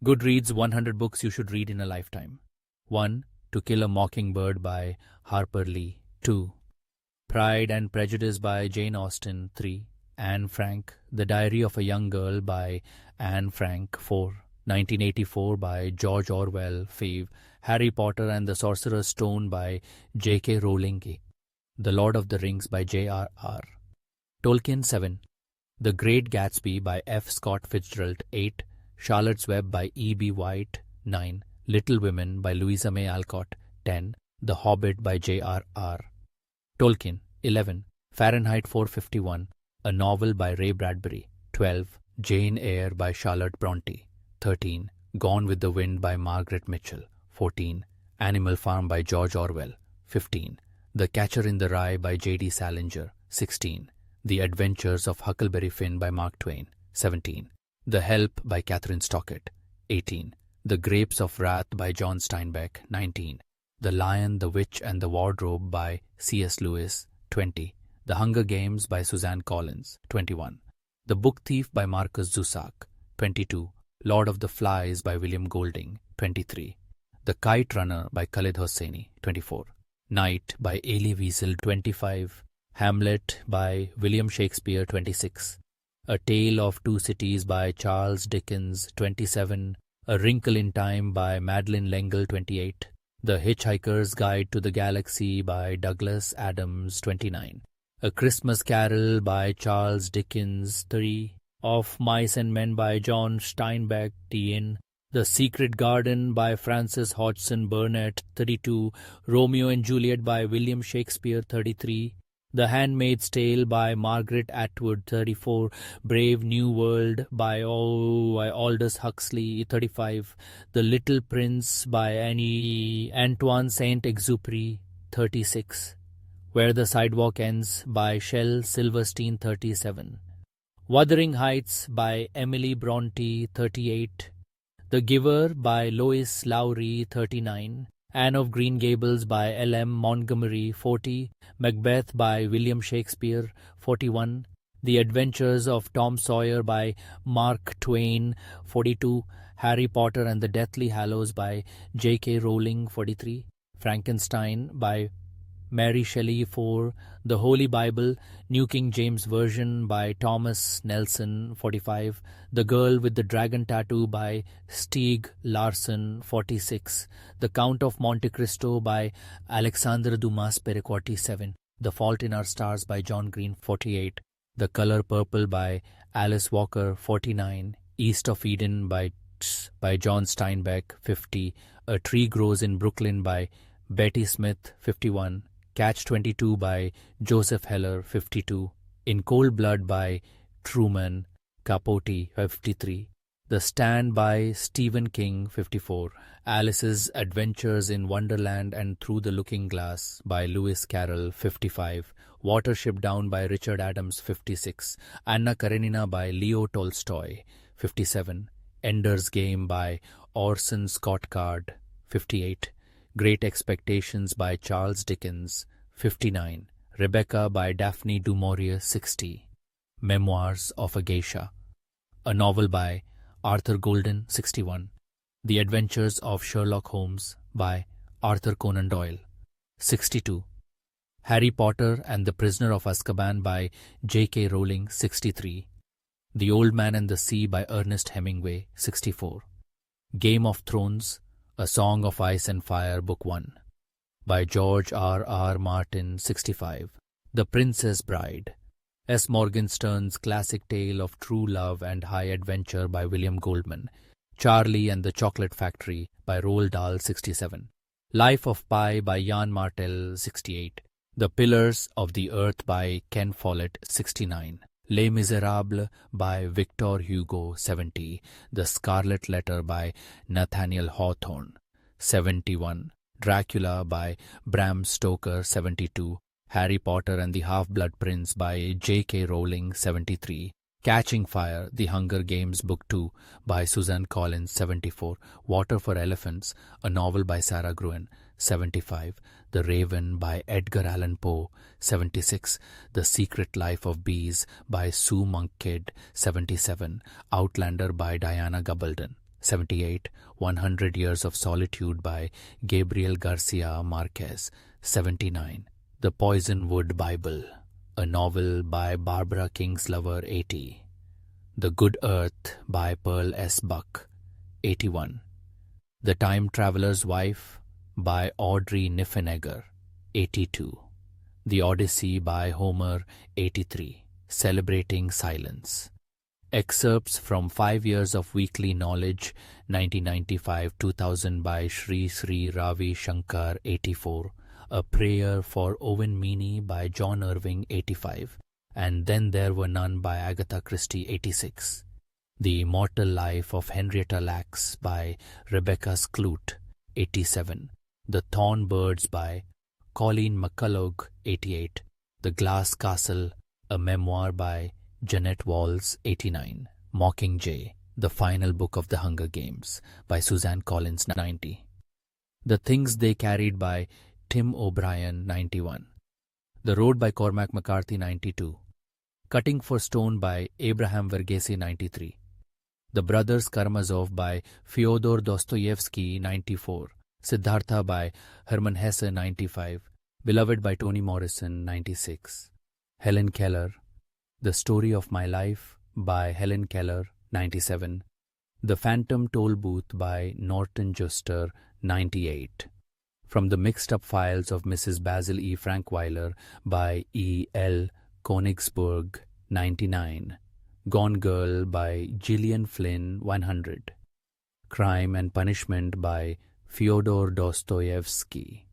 Goodreads 100 Books You Should Read in a Lifetime. 1. To Kill a Mockingbird by Harper Lee. 2. Pride and Prejudice by Jane Austen. 3. Anne Frank, The Diary of a Young Girl by Anne Frank. 4. 1984 by George Orwell. 5. Harry Potter and the Sorcerer's Stone by J.K. Rowling. The Lord of the Rings by J.R.R. Tolkien. 7. The Great Gatsby by F. Scott Fitzgerald. 8. Charlotte's Web by E.B. White. 9. Little Women by Louisa May Alcott. 10. The Hobbit by J.R.R. Tolkien. 11. Fahrenheit 451, a novel by Ray Bradbury. 12. Jane Eyre by Charlotte Bronte. 13. Gone with the Wind by Margaret Mitchell. 14. Animal Farm by George Orwell. 15. The Catcher in the Rye by J.D. Salinger. 16. The Adventures of Huckleberry Finn by Mark Twain. 17. The Help by Catherine Stockett. 18. The Grapes of Wrath by John Steinbeck. 19. The Lion, the Witch and the Wardrobe by C.S. Lewis. 20. The Hunger Games by Suzanne Collins. 21. The Book Thief by Marcus Zusak. 22. Lord of the Flies by William Golding. 23. The Kite Runner by Khaled Hosseini. 24. Night by Elie Wiesel. 25. Hamlet by William Shakespeare. 26. A Tale of Two Cities by Charles Dickens. 27. A Wrinkle in Time by Madeleine L'Engle. 28. The Hitchhiker's Guide to the Galaxy by Douglas Adams. 29. A Christmas Carol by Charles Dickens. 30. Of Mice and Men by John Steinbeck. TN. The Secret Garden by Francis Hodgson Burnett. 32. Romeo and Juliet by William Shakespeare. 33. The Handmaid's Tale by Margaret Atwood. 34. Brave New World by Aldous Huxley. 35. The Little Prince by Antoine Saint-Exupéry. 36. Where the Sidewalk Ends by Shel Silverstein. 37. Wuthering Heights by Emily Bronte. 38. The Giver by Lois Lowry. 39. Anne of Green Gables by L.M. Montgomery. 40. Macbeth by William Shakespeare. 41. The Adventures of Tom Sawyer by Mark Twain. 42. Harry Potter and the Deathly Hallows by J.K. Rowling. 43. Frankenstein by Mary Shelley. 4. The Holy Bible, New King James Version by Thomas Nelson. 45. The Girl with the Dragon Tattoo by Stieg Larsson. 46. The Count of Monte Cristo by Alexandre Dumas. 47. The Fault in Our Stars by John Green. 48. The Color Purple by Alice Walker. 49. East of Eden by John Steinbeck. 50. A Tree Grows in Brooklyn by Betty Smith. 51. Catch-22 by Joseph Heller. 52. In Cold Blood by Truman Capote. 53. The Stand by Stephen King. 54. Alice's Adventures in Wonderland and Through the Looking Glass by Lewis Carroll. 55. Watership Down by Richard Adams. 56. Anna Karenina by Leo Tolstoy. 57. Ender's Game by Orson Scott Card. 58. Great Expectations by Charles Dickens. 59. Rebecca by Daphne du Maurier. 60. Memoirs of a Geisha, a novel by Arthur Golden. 61. The Adventures of Sherlock Holmes by Arthur Conan Doyle. 62. Harry Potter and the Prisoner of Azkaban by J.K. Rowling. 63. The Old Man and the Sea by Ernest Hemingway. 64. Game of Thrones, A Song of Ice and Fire, Book 1 by George R.R. Martin. 65. The Princess Bride, S. Morgenstern's classic tale of true love and high adventure by William Goldman. Charlie and the Chocolate Factory by Roald Dahl. 67. Life of Pi by Jan Martel. 68. The Pillars of the Earth by Ken Follett. 69. Les Miserables by Victor Hugo. 70. The Scarlet Letter by Nathaniel Hawthorne. 71. Dracula by Bram Stoker. 72. Harry Potter and the Half-Blood Prince by J.K. Rowling. 73. Catching Fire, The Hunger Games, Book 2 by Suzanne Collins. 74. Water for Elephants, a novel by Sarah Gruen. 75. The Raven by Edgar Allan Poe. 76. The Secret Life of Bees by Sue Monk Kidd. 77. Outlander by Diana Gabaldon. 78. 100 Years of Solitude by Gabriel Garcia Marquez. 79. The Poison Wood Bible, a novel by Barbara Kingsolver. 80. The Good Earth by Pearl S. Buck. 81. The Time Traveler's Wife by Audrey Niffenegger. 82. The Odyssey by Homer. 83. Celebrating Silence. Excerpts from 5 Years of Weekly Knowledge, 1995-2000 by Sri Sri Ravi Shankar. 84. A Prayer for Owen Meany by John Irving. 85. And Then There Were None by Agatha Christie. 86. The Immortal Life of Henrietta Lacks by Rebecca Skloot. 87. The Thorn Birds by Colleen McCullough. 88. The Glass Castle, a memoir by Jeanette Walls. 89. Mockingjay, the Final Book of the Hunger Games by Suzanne Collins. 90. The Things They Carried by Tim O'Brien. 91. The Road by Cormac McCarthy. 92. Cutting for Stone by Abraham Verghese. 93. The Brothers Karamazov by Fyodor Dostoevsky. 94. Siddhartha by Hermann Hesse. 95. Beloved by Toni Morrison. 96. Helen Keller, The Story of My Life by Helen Keller. 97. The Phantom Toll Booth by Norton Juster. 98. From the Mixed Up Files of Mrs. Basil E. Frankweiler by E. L. Konigsberg. 99. Gone Girl by Gillian Flynn. 100. Crime and Punishment by Fyodor Dostoevsky.